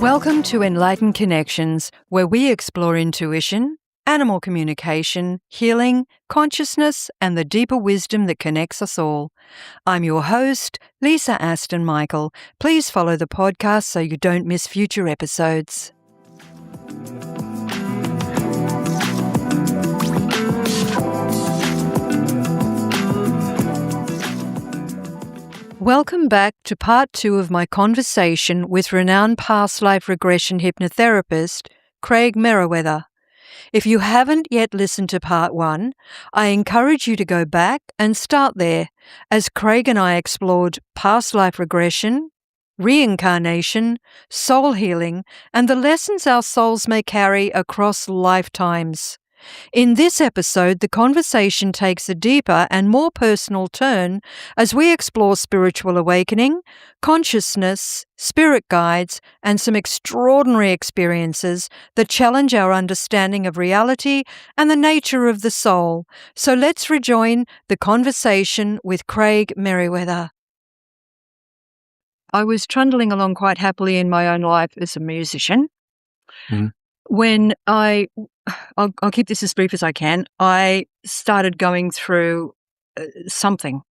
Welcome to Enlightened Connections, where we explore intuition, animal communication, healing, consciousness, and the deeper wisdom that connects us all. I'm your host, Lisa Aston Michael. Please follow the podcast so you don't miss future episodes. Welcome back to part 2 of my conversation with renowned past life regression hypnotherapist, Craig Meriwether. If you haven't yet listened to part 1, I encourage you to go back and start there, as Craig and I explored past life regression, reincarnation, soul healing, and the lessons our souls may carry across lifetimes. In this episode, the conversation takes a deeper and more personal turn as we explore spiritual awakening, consciousness, spirit guides, and some extraordinary experiences that challenge our understanding of reality and the nature of the soul. So let's rejoin the conversation with Craig Meriwether. I was trundling along quite happily in my own life as a musician. When I'll keep this as brief as I can. I started going through something.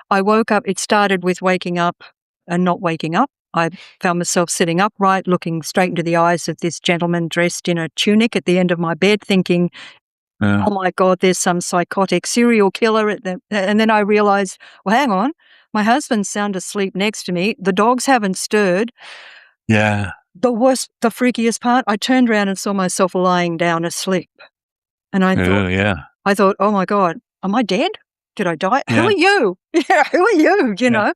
I woke up. It started with waking up and not waking up. I found myself sitting upright, looking straight into the eyes of this gentleman dressed in a tunic at the end of my bed, thinking, oh my God, there's some psychotic serial killer. And then I realized, well, hang on, my husband's sound asleep next to me. The dogs haven't stirred. Yeah. The freakiest part, I turned around and saw myself lying down asleep. And I thought, oh my God, am I dead? Did I die? Yeah. Who are you? Who are you? You know?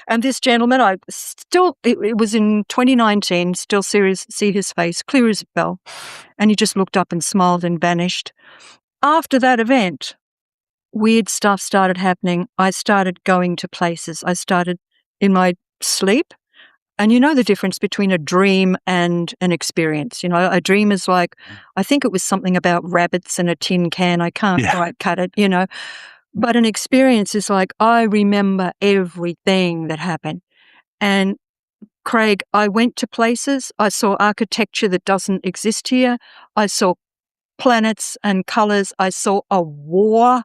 And this gentleman, it was in 2019, still see his face, clear as a bell. And he just looked up and smiled and vanished. After that event, weird stuff started happening. I started going to places. I started in my sleep. And you know the difference between a dream and an experience. You know, a dream is like, I think it was something about rabbits and a tin can. I can't quite cut it, you know. But an experience is like, I remember everything that happened. And Craig, I went to places. I saw architecture that doesn't exist here. I saw planets and colors. I saw a war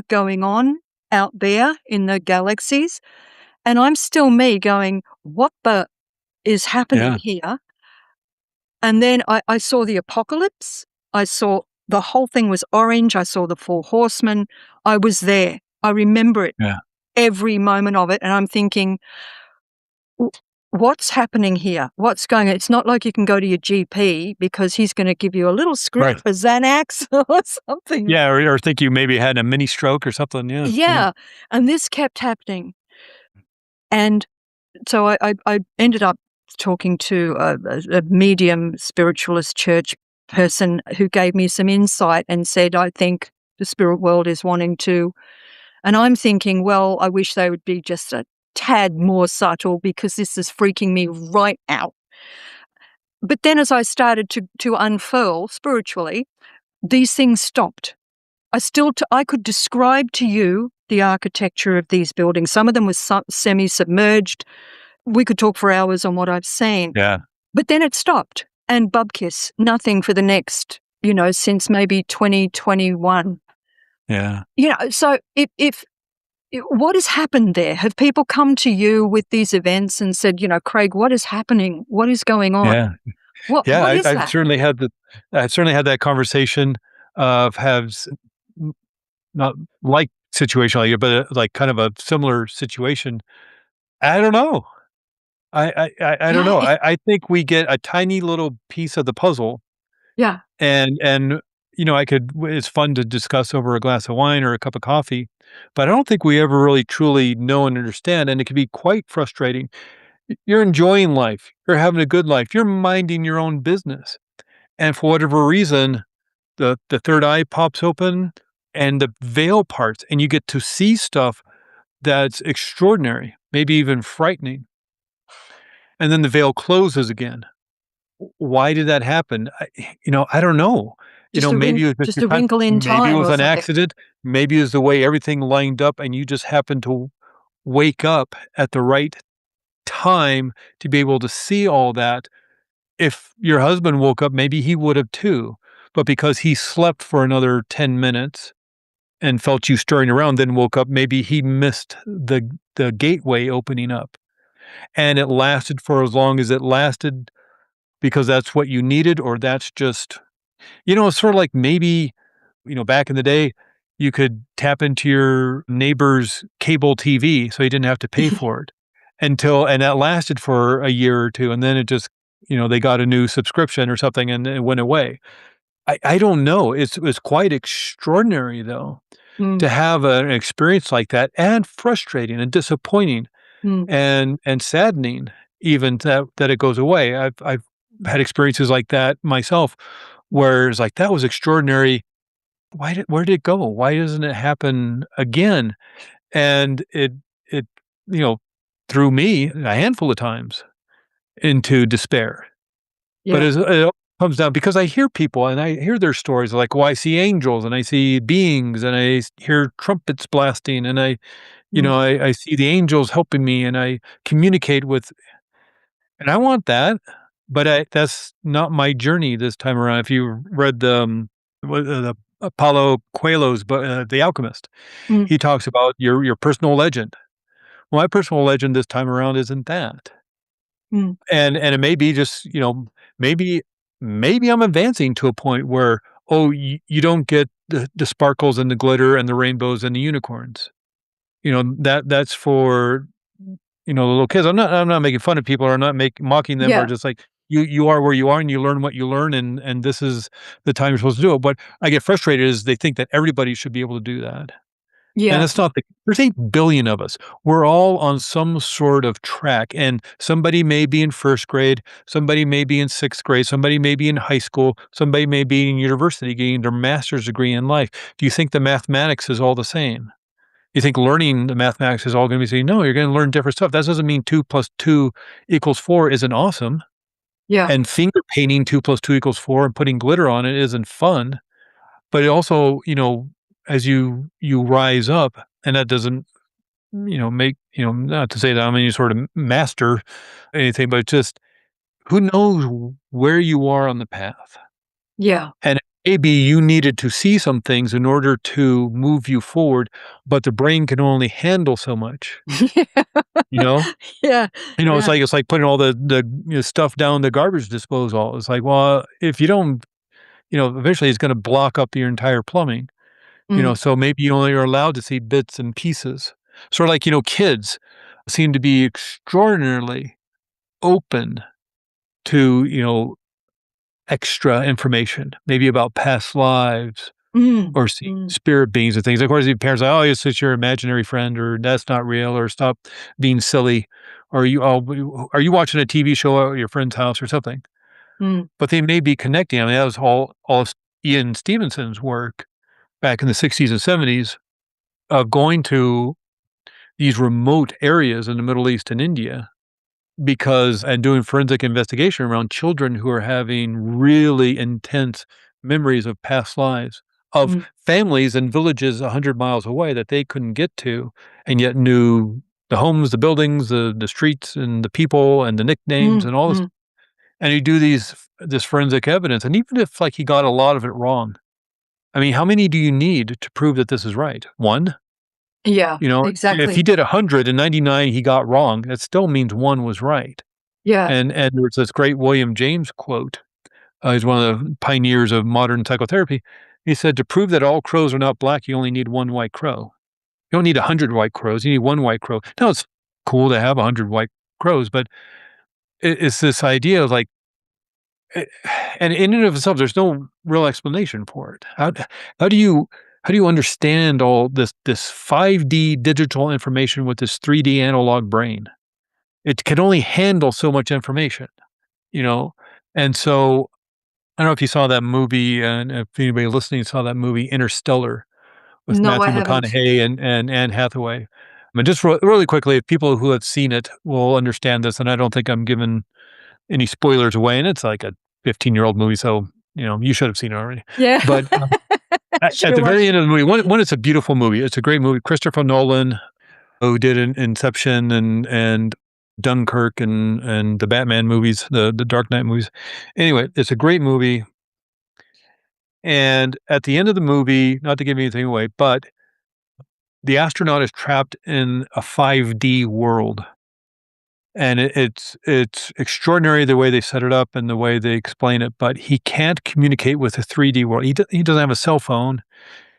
going on out there in the galaxies. And I'm still me going, what the is happening here? And then I saw the apocalypse. I saw the whole thing was orange. I saw the 4 horsemen. I was there. I remember it, every moment of it. And I'm thinking, what's happening here? What's going on? It's not like you can go to your GP because he's going to give you a little script for Xanax or something. Yeah, or think you maybe had a mini stroke or something. Yeah. And this kept happening. And so I ended up talking to a medium spiritualist church person who gave me some insight and said, I think the spirit world is wanting to. And I'm thinking, well, I wish they would be just a tad more subtle because this is freaking me right out. But then as I started to unfurl spiritually, these things stopped. I could describe to you the architecture of these buildings. Some of them was semi-submerged. We could talk for hours on what I've seen. Yeah. But then it stopped. And bubkiss, nothing for the next, since maybe 2021. Yeah. So if what has happened there? Have people come to you with these events and said, Craig, what is happening? What is going on? Yeah. What is that? I've certainly had that conversation of not like situation like it, but like kind of a similar situation. I don't know. I don't know. I think we get a tiny little piece of the puzzle. Yeah. And it's fun to discuss over a glass of wine or a cup of coffee, but I don't think we ever really truly know and understand. And it can be quite frustrating. You're enjoying life. You're having a good life. You're minding your own business. And for whatever reason, the third eye pops open and the veil parts and you get to see stuff that's extraordinary, maybe even frightening. And then the veil closes again. Why did that happen? I don't know. Maybe it was just a wrinkle in time. Maybe it was an accident. Maybe it was the way everything lined up and you just happened to wake up at the right time to be able to see all that if your husband woke up, maybe he would have too, but because he slept for another 10 minutes and felt you stirring around, then woke up, maybe he missed the gateway opening up, and it lasted for as long as it lasted because that's what you needed, or that's just it's sort of like maybe, back in the day, you could tap into your neighbor's cable TV so you didn't have to pay for it and that lasted for a year or 2, and then it just they got a new subscription or something, and it went away. I don't know. It's quite extraordinary, though, to Mm, have an experience like that, and frustrating and disappointing mm. and saddening even that it goes away. I've had experiences like that myself where it's like, "That was extraordinary. Where did it go? Why doesn't it happen again?" And it, you know, threw me a handful of times into despair. But Yeah. it all comes down because I hear people and I hear their stories like, "Well, I see angels and I see beings and hear trumpets blasting and Mm, I see the angels helping me and I communicate with." And I want that, but that's not my journey this time around. If you read the Paulo Coelho's The Alchemist, mm, he talks about your personal legend. Well, my personal legend this time around isn't that. mm. And it may be just, maybe I'm advancing to a point where, oh, you don't get the sparkles and the glitter and the rainbows and the unicorns. That's for, the little kids. I'm not making fun of people or not mocking them or Yeah. just like you are where you are and you learn what you learn and this is the time you're supposed to do it. But I get frustrated is they think that everybody should be able to do that. And Yeah. it's not there's 8 billion of us. We're all on some sort of track, and somebody may be in 1st grade, somebody may be in 6th grade, somebody may be in high school, somebody may be in university getting their master's degree in life. Do you think the mathematics is all the same? You think learning the mathematics is all gonna be the same? No, you're gonna learn different stuff. That doesn't mean 2 plus 2 equals 4 isn't awesome, Yeah. and finger painting 2 plus 2 equals 4 and putting glitter on it isn't fun, but it also, as you rise up, and that doesn't make not to say that I'm any sort of master anything, but just who knows where you are on the path. Yeah. And maybe you needed to see some things in order to move you forward, but the brain can only handle so much, you know? Yeah. It's Yeah. like putting all the stuff down the garbage disposal. It's like, well, if you don't, eventually it's going to block up your entire plumbing. Mm, So maybe you only are allowed to see bits and pieces. Sort of like, kids seem to be extraordinarily open to, extra information, maybe about past lives mm, or seeing mm, spirit beings and things. Of course, the parents are like, "Oh, it's just your imaginary friend," or "That's not real," or "Stop being silly," or Are you watching a TV show at your friend's house or something?" mm, But they may be connecting. I mean, that was all Ian Stevenson's work back in the 60s and 70s of going to these remote areas in the Middle East and India because and doing forensic investigation around children who are having really intense memories of past lives, of mm, families and villages 100 miles away that they couldn't get to and yet knew the homes, the buildings, the streets, and the people, and the nicknames, mm, and all this. mm. And you do this forensic evidence, and even if, like, he got a lot of it wrong, I mean, how many do you need to prove that this is right? 1? Yeah. If he Exactly. did 100 and 99 he got wrong, that still means 1 was right. Yeah. And there's this great William James quote. He's one of the pioneers of modern psychotherapy. He said, "To prove that all crows are not black, you only need 1 white crow. You don't need 100 white crows, you need 1 white crow." Now, it's cool to have 100 white crows, but it's this idea of, like, eh and in and of itself, there's no real explanation for it. How do you how do you understand all this 5D digital information with this 3D analog brain? It can only handle so much information, you know? And so, I don't know if you saw that movie, and if anybody listening saw that movie, Interstellar, with No, I Matthew haven't. McConaughey and Anne Hathaway. I mean, just really quickly, if people who have seen it will understand this, and I don't think I'm giving any spoilers away, and it's like a 15-year-old movie, so, you should have seen it already. Yeah. But, Should at have the very watched end it. of the movie, one, it's a beautiful movie. It's a great movie. Christopher Nolan, who did Inception and Dunkirk and the Batman movies, the Dark Knight movies. Anyway, it's a great movie. And at the end of the movie, not to give anything away, but the astronaut is trapped in a 5D world. And it's extraordinary the way they set it up and the way they explain it, but he can't communicate with the 3D world. He doesn't have a cell phone.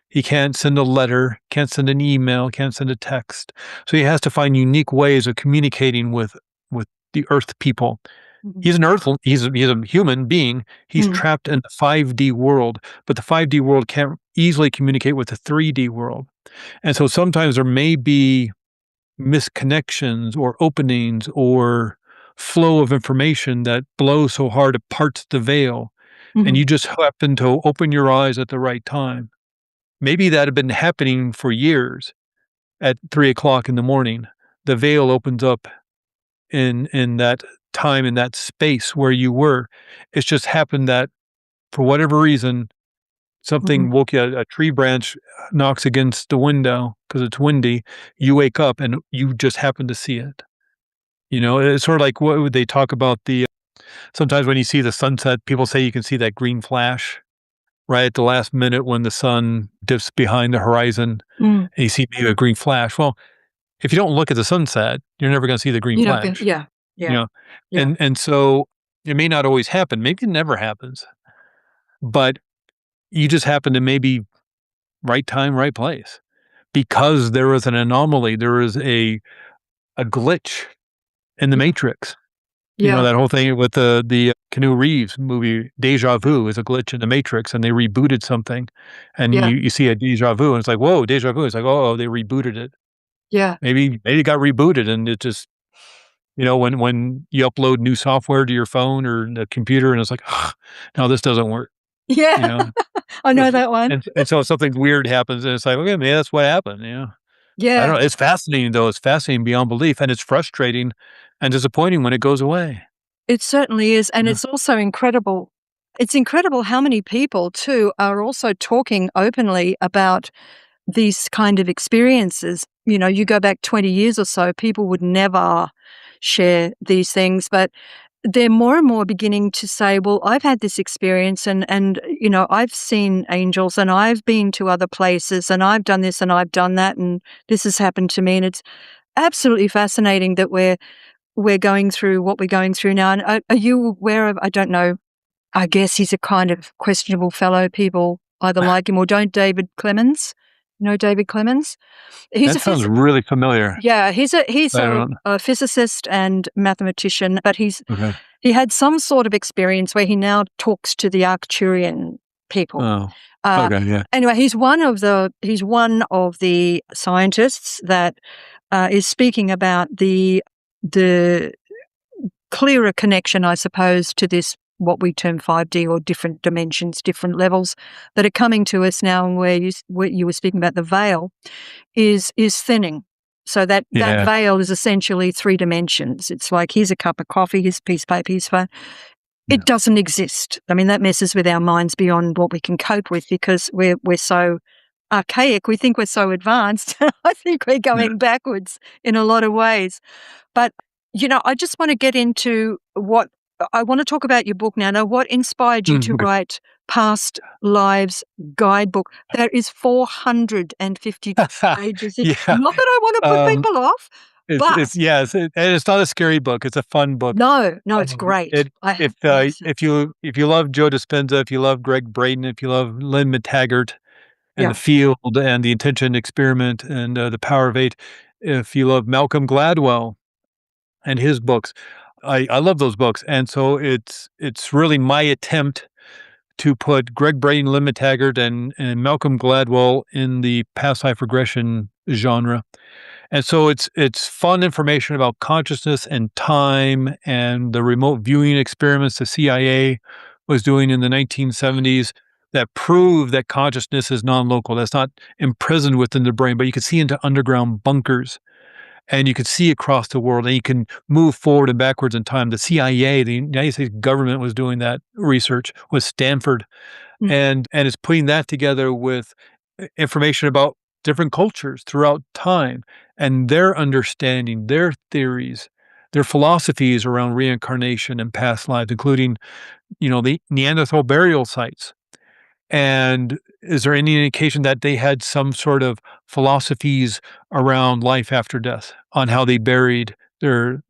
He can't send a letter, can't send an email, can't send a text. So he has to find unique ways of communicating with the Earth people. Mhm. He's a human being. He's trapped in the 5D world, but the 5D world can't easily communicate with the 3D world. And so sometimes there may be misconnections or openings or flow of information that blows so hard it parts the veil, and Mhm. you just happen to open your eyes at the right time. Maybe that had been happening for years at 3 o'clock in the morning. The veil opens up in that time, in that space where you were. It's just happened that for whatever reason, something Mhm. woke you. A tree branch knocks against the window because it's windy. You wake up and you just happen to see it. You know, it's sort of like what would they talk about sometimes when you see the sunset, people say you can see that green flash right at the last minute when the sun dips behind the horizon Mm. and you see maybe a green flash. Well, if you don't look at the sunset, you're never going to see the green You know, flash, yeah, you yeah, know? yeah. And so it may not always happen. Maybe it never happens, but you just happen to maybe right time, right place because there was an anomaly. There was a glitch in the Yeah, matrix. You know, yeah, that whole thing with the Keanu Reeves movie, Deja Vu is a glitch in the matrix and they rebooted something and yeah, you see a deja vu and it's like, whoa, deja vu. It's like, oh, they rebooted it. yeah. Maybe it got rebooted and it just, when you upload new software to your phone or the computer and it's like, no, this doesn't work, you Yeah, know? I know that one. And so something weird happens and it's like, okay, maybe that's what happened, I Yeah, don't know. It's fascinating though. It's fascinating beyond belief and it's frustrating and disappointing when it goes away. it certainly is, and Yeah. it's also incredible. It's incredible how many people too are also talking openly about these kind of experiences. You know, you go back 20 years or so, people would never share these things, but they're more and more beginning to say, well, I've had this experience and I've seen angels and I've been to other places and I've done this and I've done that and this has happened to me. And it's absolutely fascinating that we're going through what we're going through now. And are you aware of, I don't know, I guess he's a kind of questionable fellow. People either like him or don't, David Clemens. You know David Clemens? He's That a sounds phys- really familiar. yeah, he's I don't a physicist and mathematician, but okay. he had some sort of experience where he now talks to the Arcturian people. Oh, Uh, okay, yeah. anyway, he's one of the scientists that is speaking about the clearer connection, I suppose, to this what we term 5D or different dimensions, different levels that are coming to us now, and where you were speaking about the veil is thinning. So that Yeah, veil is essentially 3 dimensions. It's like, here's a cup of coffee, here's a piece of paper, here's a phone. yeah, It doesn't exist. I mean, that messes with our minds beyond what we can cope with because we're so archaic. We think we're so advanced. I think we're yeah. going backwards in a lot of ways. But, I just want to get into what I want to talk about your book now. Now, what inspired you to Okay. write Past Lives Guidebook? There is 452 pages. Yeah, Not that I want to put um, people off, it's but yeah, and it's not a scary book, it's a fun book. no, no, it's great. It I have yes. if you love Joe Dispenza, if you love Greg Braden, if you love Lynn McTaggart and The Yeah. Field and The Intention Experiment and, The Power of Eight, if you love Malcolm Gladwell and his books, I love those books, and so it's really my attempt to put Greg Braden, Lynn McTaggart, and Malcolm Gladwell in the past life regression genre. And so it's fun information about consciousness and time and the remote viewing experiments the CIA was doing in the 1970s that prove that consciousness is non-local. That's not imprisoned within the brain, but you can see into underground bunkers and you can see across the world and you can move forward and backwards in time. The CIA, the United States government was doing that research with Stanford Mm, and it's putting that together with information about different cultures throughout time and their understanding, their theories, their philosophies around reincarnation and past lives, including, the Neanderthal burial sites. And is there any indication that they had some sort of philosophies around life after death, on how they buried their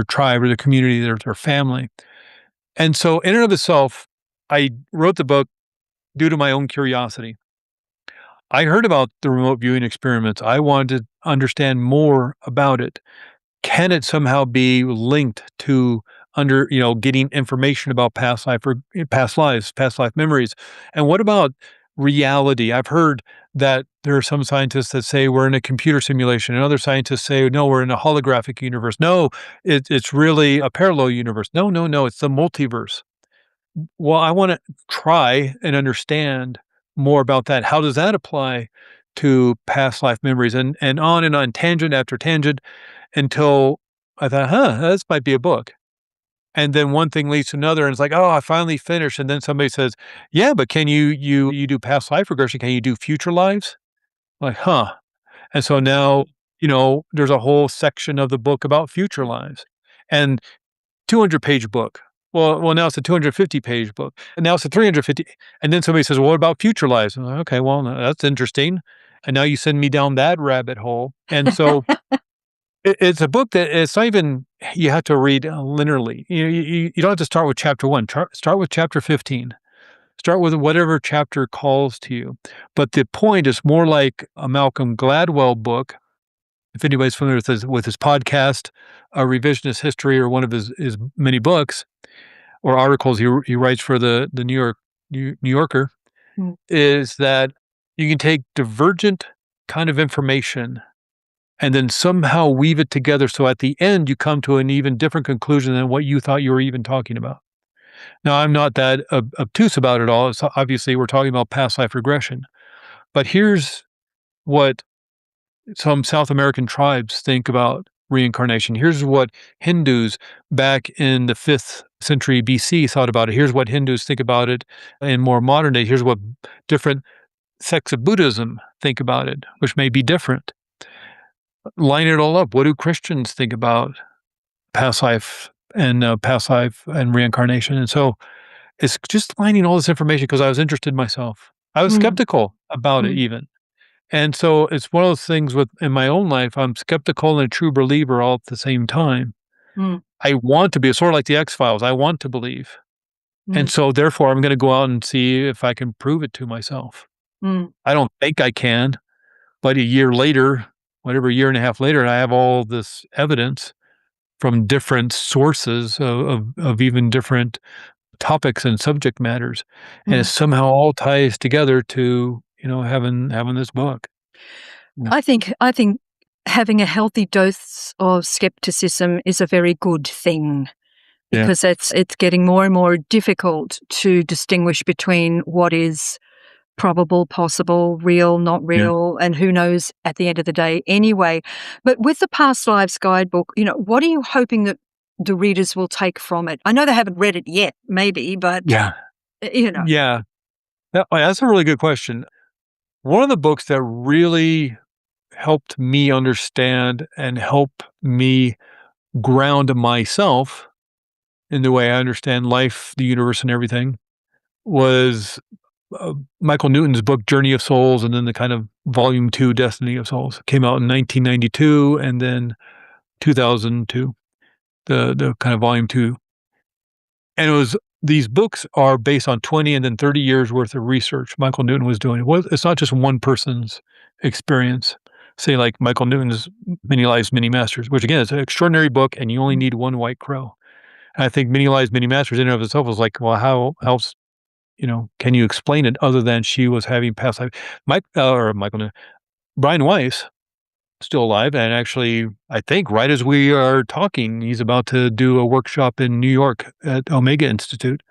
tribe or their community, their family? And so, in and of itself, I wrote the book due to my own curiosity. I heard about the remote viewing experiments. I wanted to understand more about it. Can it somehow be linked to getting information about past life or past lives, past life memories? And what about reality? I've heard that there are some scientists that say we're in a computer simulation, and other scientists say, no, we're in a holographic universe. No, it's really a parallel universe. No, no, no, it's the multiverse. Well, I want to try and understand more about that. How does that apply to past life memories? And on, tangent after tangent, until I thought, this might be a book. And then one thing leads to another, and it's like, oh, I finally finished. And then somebody says, yeah, but can you do past life regression? Can you do future lives? Like, huh. And so now, there's a whole section of the book about future lives. And 200-page book. Well, now it's a 250-page book, and now it's a 350, and then somebody says, "Well, what about future lives?" I'm like, "Okay, well, that's interesting." And now you send me down that rabbit hole, and so it's a book that it's not even you have to read linearly. You don't have to start with chapter 1. Start with chapter 15. Start with whatever chapter calls to you. But the point is more like a Malcolm Gladwell book. If anybody's familiar with his podcast, A Revisionist History, or one of his many books or articles he writes for the New Yorker, Mm. is that you can take divergent kind of information and then somehow weave it together so at the end you come to an even different conclusion than what you thought you were even talking about. Now, I'm not that obtuse about it all. It's obviously, we're talking about past life regression. But here's what some South American tribes think about reincarnation. Here's what Hindus back in the 5th century BC thought about it. Here's what Hindus think about it in more modern day. Here's what different sects of Buddhism think about it, which may be different. Line it all up. What do Christians think about past life and reincarnation? And so it's just lining all this information because I was interested myself. I was Mm. skeptical about it Mm. even. And so it's one of those things in my own life, I'm skeptical and a true believer all at the same time. Mm. I want to be sort of like the X-Files. I want to believe. And Mm. so therefore I'm going to go out and see if I can prove it to myself. Mm. I don't think I can, but a year later, whatever, year and a half later, I have all this evidence from different sources of even different topics and subject matters. And it Mm. somehow all ties together to, having this book. Yeah. I think having a healthy dose of skepticism is a very good thing, Yeah. because it's getting more and more difficult to distinguish between what is probable, possible, real, not Yeah. real, and who knows at the end of the day anyway. But with the Past Lives Guidebook, what are you hoping that the readers will take from it? I know they haven't read it yet, maybe, but Yeah. Yeah. That's a really good question. One of the books that really helped me understand and help me ground myself in the way I understand life, the universe, and everything was Michael Newton's book, Journey of Souls, and then the kind of volume 2, Destiny of Souls. It came out in 1992 and then 2002, the kind of volume 2. And these books are based on 20 and then 30 years worth of research Michael Newton was doing. It's not just one person's experience. Say like Michael Newton's Many Lives, Many Masters, which again is an extraordinary book, and you only need one white crow. And I think Many Lives, Many Masters in and of itself was like, well, how else, can you explain it other than she was having past life? Brian Weiss, still alive, and actually, I think right as we are talking, he's about to do a workshop in New York at Omega Institute.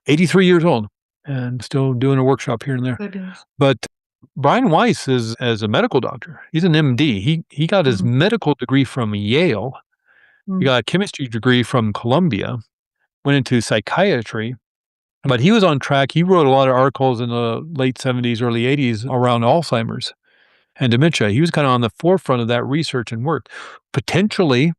83 years old and still doing a workshop here and there. Fabulous. But Brian Weiss is as a medical doctor. He's an MD. He got his medical degree from Yale. He got a chemistry degree from Columbia. Went into psychiatry, but he was on track. He wrote a lot of articles in the late 70s, early 80s around Alzheimer's and dementia. He was kind of on the forefront of that research and work. Potentially,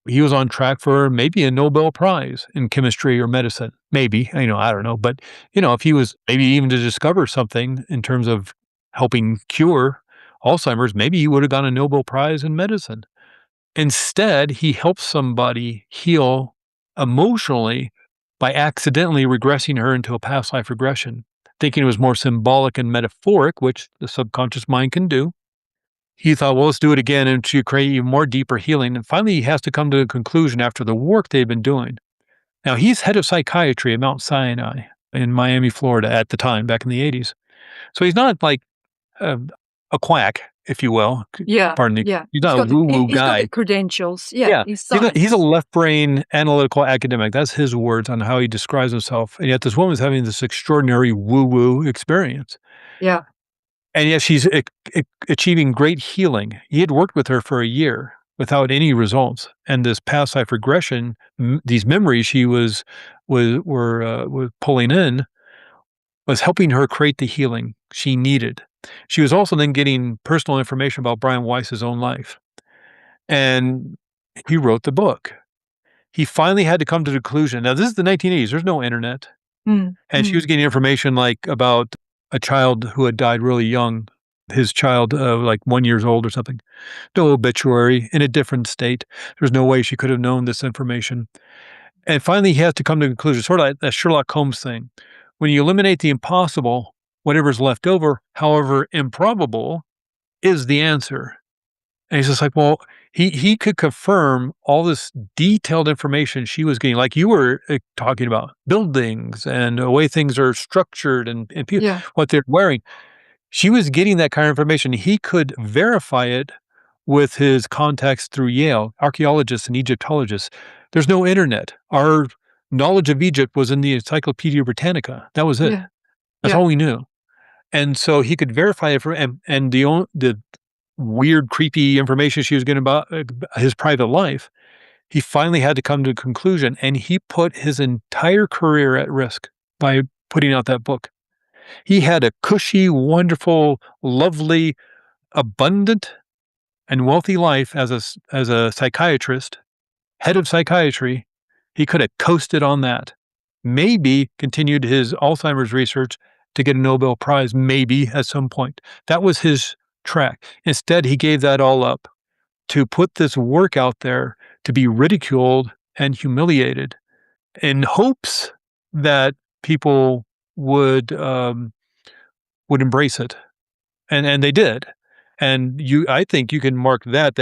he was on track for maybe a Nobel Prize in chemistry or medicine. Maybe, I don't know. But, if he was maybe even to discover something in terms of helping cure Alzheimer's, maybe he would have gotten a Nobel Prize in medicine. Instead, he helped somebody heal emotionally by accidentally regressing her into a past life regression, thinking it was more symbolic and metaphoric, which the subconscious mind can do. He thought, well, let's do it again and to create even more deeper healing. And finally, he has to come to a conclusion after the work they've been doing. Now, he's head of psychiatry at Mount Sinai in Miami, Florida at the time, back in the 80s. So he's not like a, a quack, if you will. Yeah, Pardon me. yeah. He's not a woo-woo He's got guy. the credentials. Yeah, Yeah, he's he's a science. left brain analytical academic. That's his words on how he describes himself. And yet this woman's having this extraordinary woo-woo experience. Yeah, And yet she's achieving great healing. He had worked with her for a year without any results. And this past life regression, these memories she was pulling in, was helping her create the healing she needed. She was also then getting personal information about Brian Weiss's own life. And he wrote the book. He finally had to come to the conclusion. Now, this is the 1980s. There's no internet. And she was getting information like about a child who had died really young, his child, like 1 year old or something. No obituary, in a different state. There's no way she could have known this information. And finally, he has to come to a conclusion, sort of like that Sherlock Holmes thing. When you eliminate the impossible, whatever's left over, however improbable, is the answer. And he's just like, well, he could confirm all this detailed information she was getting, like you were talking about buildings and the way things are structured and people, yeah, what they're wearing. She was getting that kind of information. He could verify it with his contacts through Yale, archaeologists and Egyptologists. There's no internet. Our knowledge of Egypt was in the Encyclopedia Britannica. That was it. yeah, That's yeah, all we knew. And so he could verify it and the weird, creepy information she was getting about his private life, he finally had to come to a conclusion, and he put his entire career at risk by putting out that book. He had a cushy, wonderful, lovely, abundant, and wealthy life as a psychiatrist, head of psychiatry. He could have coasted on that. Maybe continued his Alzheimer's research to get a Nobel Prize, maybe at some point. That was his track. Instead, he gave that all up to put this work out there to be ridiculed and humiliated in hopes that people would embrace it. And they did. And I think you can mark that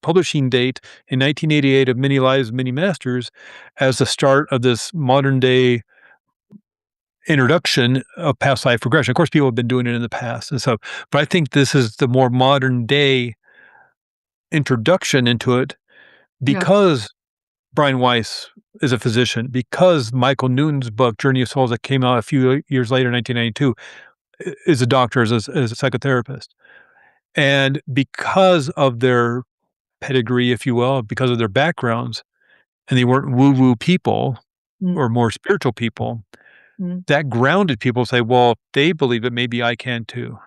publishing date in 1988 of Many Lives, Many Masters as the start of this modern day introduction of past life regression. Of course, people have been doing it in the past and stuff, but I think this is the more modern day introduction into it yeah, because Brian Weiss is a physician, because Michael Newton's book, Journey of Souls, that came out a few years later, 1992, is a doctor, as a psychotherapist. And because of their pedigree, if you will, because of their backgrounds, and they weren't woo-woo people mm, or more spiritual people, mm, that grounded people say, well, if they believe it, maybe I can too.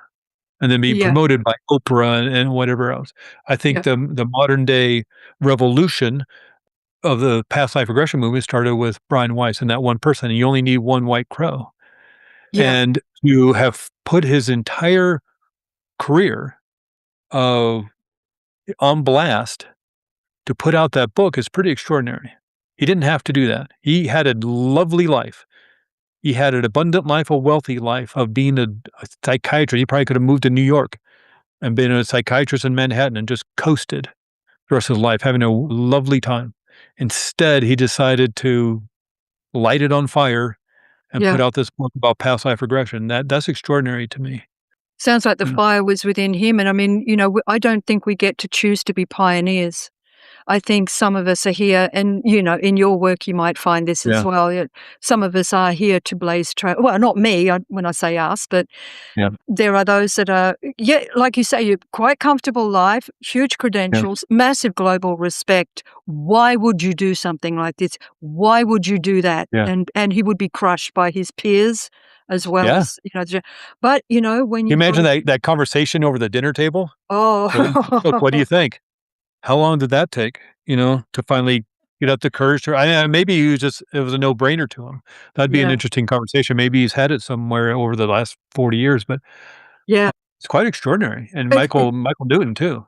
And then be yeah, promoted by Oprah and whatever else. I think yeah, the modern day revolution of the past life regression movement started with Brian Weiss and that one person. You only need one white crow. yeah, And to have put his entire career of on blast to put out that book is pretty extraordinary. He didn't have to do that. He had a lovely life. He had an abundant life, a wealthy life of being a psychiatrist. He probably could have moved to New York and been a psychiatrist in Manhattan and just coasted the rest of his life, having a lovely time. Instead, he decided to light it on fire and put yeah. out this book about past life regression. That's extraordinary to me. Sounds like the Yeah. fire was within him. And I mean, I don't think we get to choose to be pioneers. I think some of us are here, and in your work, you might find this as Yeah. well. Some of us are here to blaze trail. Well, not me when I say us, but Yeah. there are those that are, yeah, like you say, you're quite comfortable life, huge Yeah. credentials, massive global respect. Why would you do something like this? Why would you do that? Yeah. And he would be crushed by his peers as well Yeah. as, but when You you've got imagine that conversation over the dinner table? oh, So, "Look, what do you think?" how long did that take, to finally get up the courage to maybe it was a no-brainer to him. That'd be an Yeah. interesting conversation. Maybe he's had it somewhere over the last 40 years, but Yeah. it's quite extraordinary. And It Michael Newton too.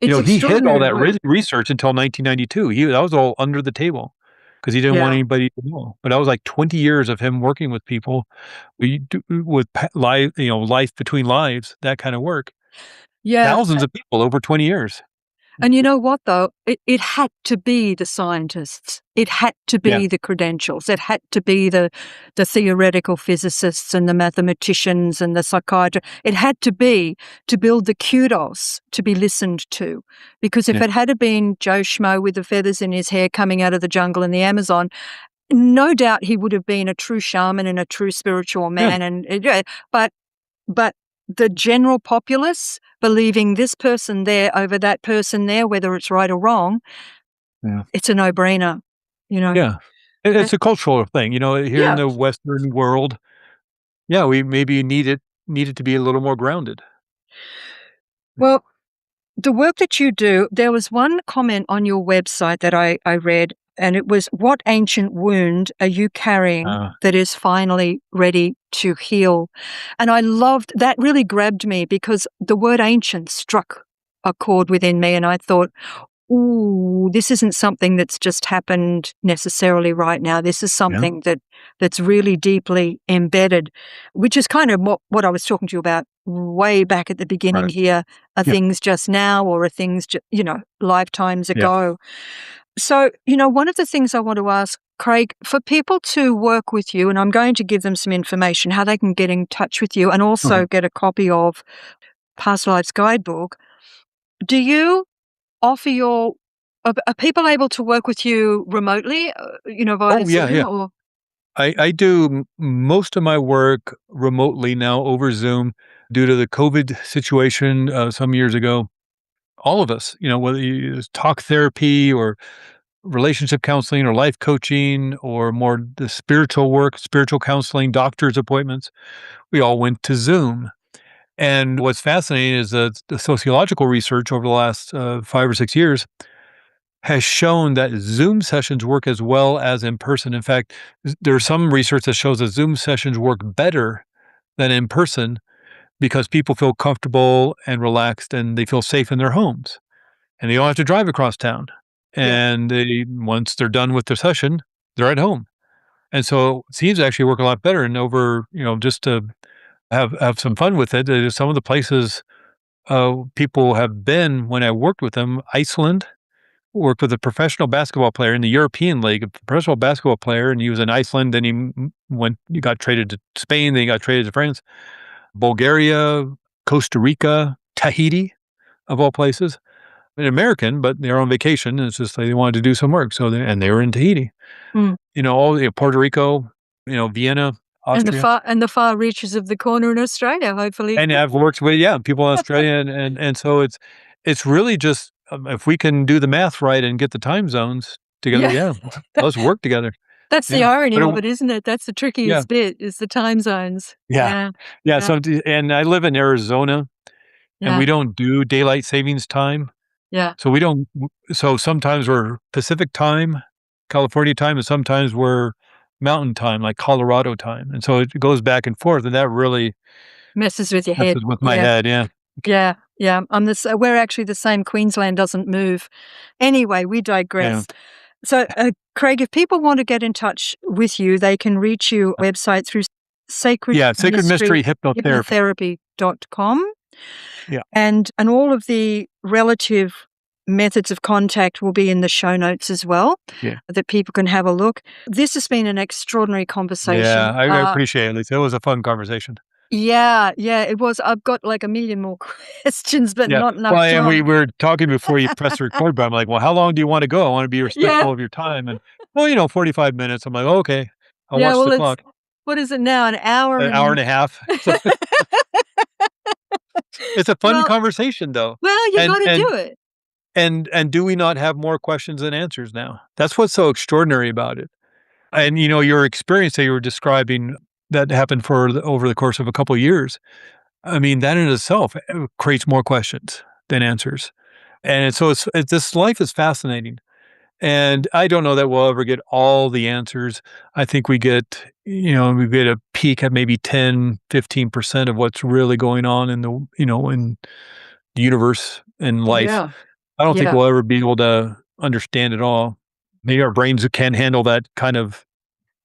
it's He hid all extraordinary that work. research until 1992. That was all under the table because he didn't want Yeah. anybody to know. But that was like 20 years of him working with people with life between lives, that kind of work. Yeah. Thousands of people over 20 years. And you know what, though? It had to be the scientists. It had to Yeah, be the credentials. It had to be the theoretical physicists and the mathematicians and the psychiatrists. It had to be to build the kudos to be listened to. Because if yeah, it had been Joe Schmo with the feathers in his hair coming out of the jungle in the Amazon, no doubt he would have been a true shaman and a true spiritual yeah, man. And yeah, but the general populace believing this person there over that person there, whether it's right or wrong, yeah, it's a no-brainer, you know? yeah. Uh, It's a cultural thing, here in yeah. the Western world. Yeah, we maybe need it to be a little more grounded. Well, the work that you do, there was one comment on your website that I read, and it was, "What ancient wound are you carrying Uh, that is finally ready to heal?" And I loved that, really grabbed me because the word ancient struck a chord within me, and I thought, ooh, this isn't something that's just happened necessarily right now. This is yeah, something that's really deeply embedded, which is kind of what I was talking to you about way back at the beginning right. here. Are Yeah, things just now, or are things, lifetimes yeah. ago? So, one of the things I want to ask, Craig, for people to work with you, and I'm going to give them some information, how they can get in touch with you and Okay. also get a copy of Past Lives Guidebook. Do you offer are people able to work with you remotely, via Oh, yeah, Zoom yeah. or I do most of my work remotely now over Zoom due to the COVID situation some years ago. All of us, whether you use talk therapy or relationship counseling or life coaching or more the spiritual work, spiritual counseling, doctor's appointments, we all went to Zoom. And what's fascinating is that the sociological research over the last 5 or 6 years has shown that Zoom sessions work as well as in person. In fact, there's some research that shows that Zoom sessions work better than in person because people feel comfortable and relaxed and they feel safe in their homes and they don't have to drive across town. yeah, And once they're done with their session, they're at home. And so it seems to actually work a lot better. And over, just to have some fun with it, some of the places people have been when I worked with them, Iceland, worked with a professional basketball player in the European League, a professional basketball player, and he was in Iceland. Then he got traded to Spain. Then he got traded to France, Bulgaria, Costa Rica, Tahiti, of all places. An American, but they're on vacation. And it's just like they wanted to do some work, and they were in Tahiti. mm, Puerto Rico, Vienna, and Austria. the far reaches of the corner in Australia, hopefully. And I've worked with, people in Australia, and so it's really just, if we can do the math right and get the time zones together, Yeah. yeah, That let's work together. that's the Yeah. irony But of it, isn't it? That's the yeah, trickiest bit, is the time zones. yeah, Yeah, yeah, yeah, and I live in Arizona, and yeah, we don't do daylight savings time, yeah. so we don't so sometimes we're Pacific time, California time, and sometimes we're Mountain time, like Colorado time, and so it goes back and forth, and that really Messes with your head. messes with my Yeah, head, yeah. yeah, yeah. We're actually the same. Queensland doesn't move. Anyway, we Yeah. digress. So, Craig, if people want to get in touch with you, they can reach you website through sacred Yeah, Sacred mystery Mystery Hypnotherapy. hypnotherapy.com, Yeah, and all of the relative methods of contact will be in the show notes as well, yeah. that people can have a look. This has been an extraordinary Yeah, conversation. I appreciate it, Lisa. It was a fun conversation. Yeah, yeah, it was. I've got like a million more questions, but Yeah. not enough Well, and we time. were talking before you press record, but I'm like, "Well, how long do you wanna go? I wanna be Yeah, respectful of your time." And, well, 45 minutes. I'm like, "Okay, I'll yeah. watch Well, the clock." what is it now? An hour An hour and and a half. So, it's a fun well, conversation, though. you And got to and do it. and do we not have more questions than answers now? That's what's so extraordinary about it. And, your experience that you were describing that happened over the course of a couple of years, I mean, that in itself creates more questions than answers. And so this life is fascinating. And I don't know that we'll ever get all the answers. I think we get, we get a peek at maybe 10, 15% of what's really going on in in the universe and life. Yeah. I don't think Yeah. we'll ever be able to understand it all. Maybe our brains can't handle that kind of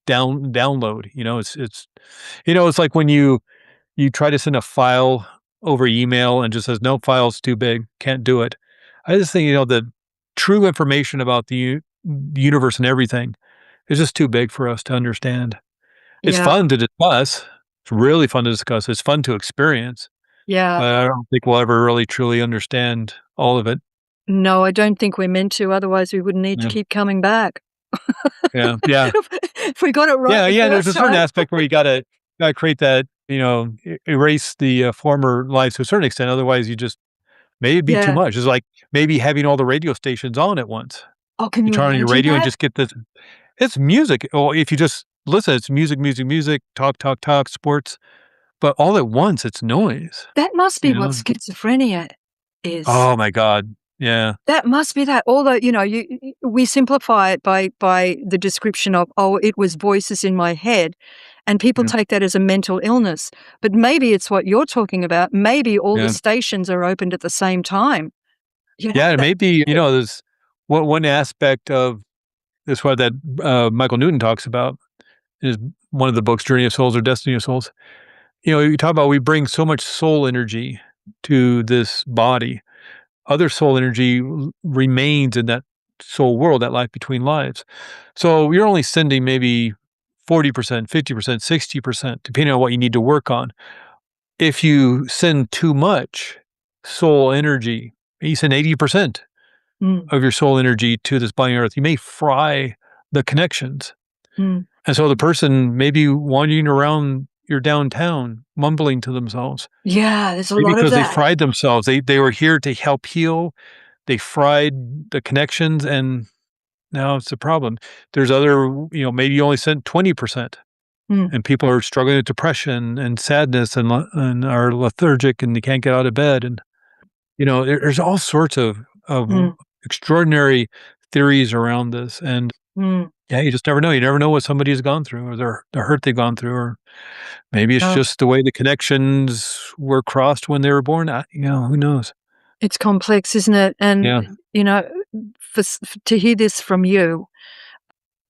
download. It's like when you try to send a file over email and just says, "No, file's too big, can't do it." I just think, the true information about the universe and everything is just too big for us to understand. It's Yeah. fun to discuss. It's really fun to discuss. It's fun to experience, Yeah. but I don't think we'll ever really truly understand all of it. No, I don't think we're meant to, otherwise we wouldn't need to Yeah. keep coming back. Yeah. Yeah. If we got it right Yeah. the Yeah. There's a first certain time. aspect where you gotta create that, erase the former lives to a certain extent. Otherwise, you just maybe it'd be too Yeah. much. It's like maybe having all the radio stations on at once. Oh, can You you turn on your imagine radio and that? just get this. It's music. Or if you just listen, it's music, music, music, talk, talk, talk, sports. But all at once, it's noise. That must be You what know? schizophrenia is. Oh my God. Yeah. That must be that. Although, we simplify it by the description of, "Oh, it was voices in my head," and people Yeah. take that as a mental illness. But maybe it's what you're talking about. Maybe all the Yeah. stations are opened at the same time. Yeah. And That maybe, there's one aspect of this what that Michael Newton talks about is one of the books, Journey of Souls or Destiny of Souls. You talk about we bring so much soul energy to this body. Other soul energy remains in that soul world, that life between lives. So you're only sending maybe 40%, 50%, 60%, depending on what you need to work on. If you send too much soul energy, you send 80% mm, of your soul energy to this body on earth, you may fry the connections. mm. And so the person may be wandering around your downtown, mumbling to themselves, Yeah, there's a maybe lot of because they that. fried themselves. They were here to help heal. They fried the connections, and now it's a problem. There's other, maybe you only sent 20%, Mm, and people are struggling with depression and sadness and are lethargic and they can't get out of bed. And, there's all sorts of mm, extraordinary theories around this. And mm. yeah, you just never know. You never know what somebody has gone through or the hurt they've gone through, or maybe it's No, just the way the connections were crossed when they were born. Who knows? it's complex, isn't it? And, Yeah. you know, to hear this from you,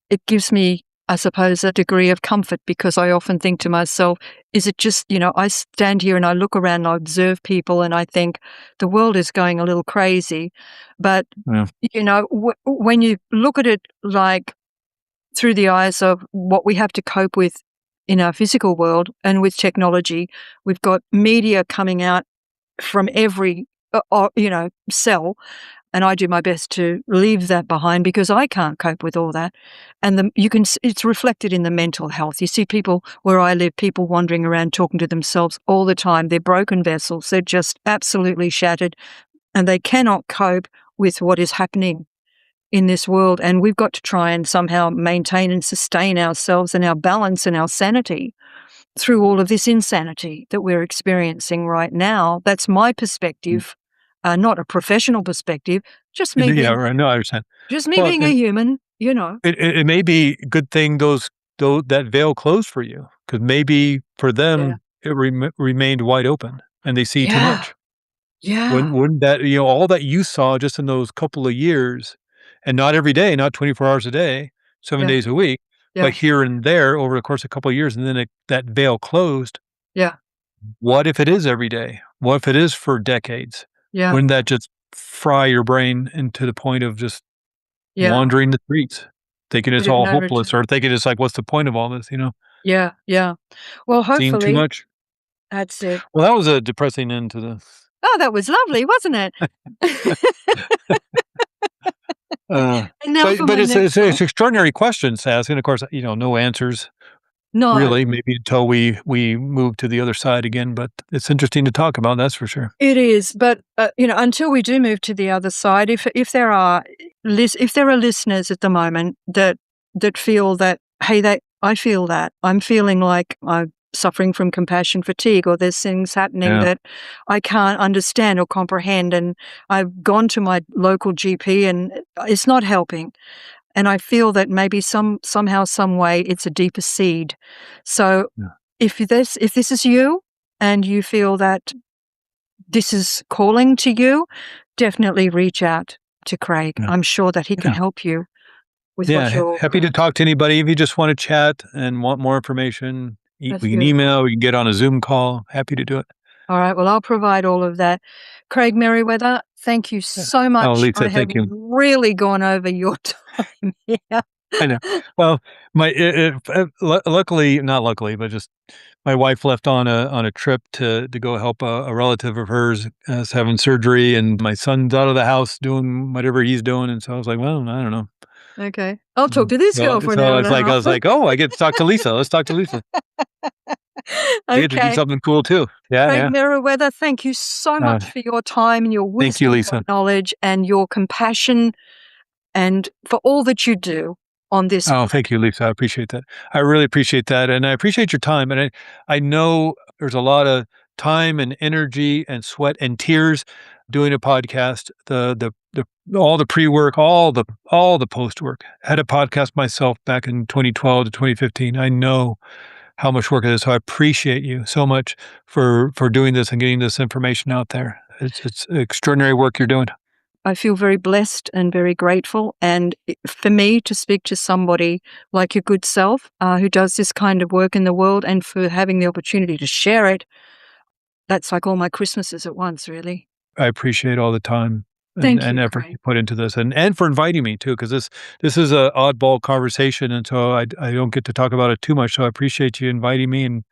it gives me, I suppose, a degree of comfort, because I often think to myself, is it just, I stand here and I look around and I observe people and I think the world is going a little crazy. But, Yeah. when you look at it like through the eyes of what we have to cope with in our physical world and with technology, we've got media coming out from every, cell. And I do my best to leave that behind because I can't cope with all that. And it's reflected in the mental health. You see people where I live, people wandering around talking to themselves all the time. They're broken vessels. They're just absolutely shattered and they cannot cope with what is happening in this world. And we've got to try and somehow maintain and sustain ourselves and our balance and our sanity through all of this insanity that we're experiencing right now. That's my perspective, not a professional perspective, just me Yeah, being right. No, I understand. just me Well, being a and human, it may be a good thing those that veil closed for you, because maybe for Yeah. them it remained wide open and they see too Yeah. much. Yeah. Wouldn't that all that you saw just in those couple of years, and not every day, not 24 hours a day, 7 Yeah. days a week, but Yeah. here and there over the course of a couple of years, and then that veil closed. Yeah. What if it is every day? What if it is for decades? Yeah. Wouldn't that just fry your brain into the point of just Yeah. wandering the streets, thinking But it's it all never hopeless, or thinking it's like, "What's the point of all this?" Yeah. Yeah. Well, Seeing too hopefully much. that's it. Well, that was a depressing end to the Oh, that was lovely, wasn't it? uh, And now for but my next it's one. extraordinary questions to ask, and of course, no answers No. really, maybe until we move to the other side again, but it's interesting to talk about, that's for sure. It is, but, until we do move to the other side, if there are listeners at the moment that feel that, "Hey, I feel that. I'm feeling like I've suffering from compassion fatigue, or there's things happening that I can't understand or comprehend. And I've gone to my local GP and it's not helping. And I feel that maybe somehow, some way, it's a deeper seed. So if this is you and you feel that this is calling to you, definitely reach out to Craig. I'm sure that he can help you with what you're... Happy to talk to anybody. If you just want to chat and want more information, we can email, we can get on a Zoom call. Happy to do it. All right. Well, I'll provide all of that. Craig Meriwether, thank you so much. Oh, Lisa, thank you. Really gone over your time here. I know. Well, luckily, not luckily, but just my wife left on a trip to go help a relative of hers is having surgery, and my son's out of the house doing whatever he's doing, and so I was like, well, I don't know. Okay, I'll talk to this girl for an hour. I was like, oh, I get to talk to Lisa. Let's talk to Lisa. I get to do something cool too. Craig Meriwether, thank you so much for your time and your wisdom, thank you, Lisa. Your knowledge and your compassion, and for all that you do on this. Oh, thank you, Lisa. I appreciate that. I really appreciate that, and I appreciate your time. And I know there's a lot of time and energy and sweat and tears doing a podcast. All the pre-work, all the post-work. I had a podcast myself back in 2012 to 2015. I know how much work it is. So I appreciate you so much for doing this and getting this information out there. It's extraordinary work you're doing. I feel very blessed and very grateful. And for me to speak to somebody like your good self who does this kind of work in the world, and for having the opportunity to share it, that's like all my Christmases at once, really. I appreciate all the time and effort you put into this, and for inviting me too, because this is a oddball conversation, and so I don't get to talk about it too much. So I appreciate you inviting me and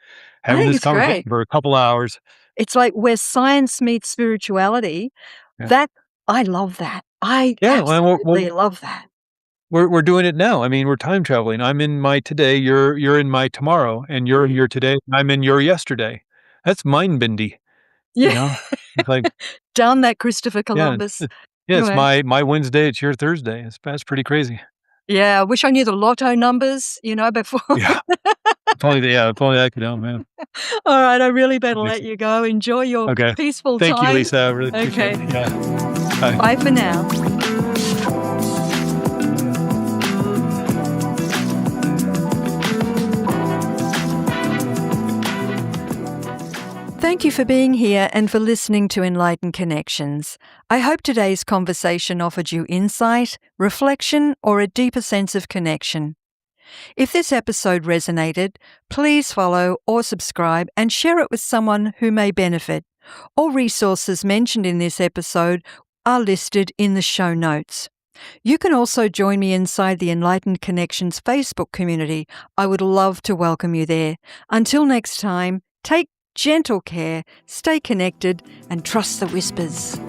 having this conversation for a couple hours. It's like where science meets spirituality. That I love that. I absolutely love that. We're doing it now. I mean, we're time traveling. I'm in my today. You're in my tomorrow, and you're in your today. I'm in your yesterday. That's mind bendy. Yeah. You know? It's like down that Christopher Columbus. Yeah, it's my Wednesday, it's your Thursday. That's pretty crazy. Yeah, I wish I knew the lotto numbers, before. Yeah. If only I could know, man. All right, I really better let you go. Enjoy your peaceful time. Thank you, Lisa. I really appreciate it. Yeah. Bye. Bye for now. Thank you for being here and for listening to Enlightened Connections. I hope today's conversation offered you insight, reflection, or a deeper sense of connection. If this episode resonated, please follow or subscribe and share it with someone who may benefit. All resources mentioned in this episode are listed in the show notes. You can also join me inside the Enlightened Connections Facebook community. I would love to welcome you there. Until next time, take gentle care, stay connected, and trust the whispers.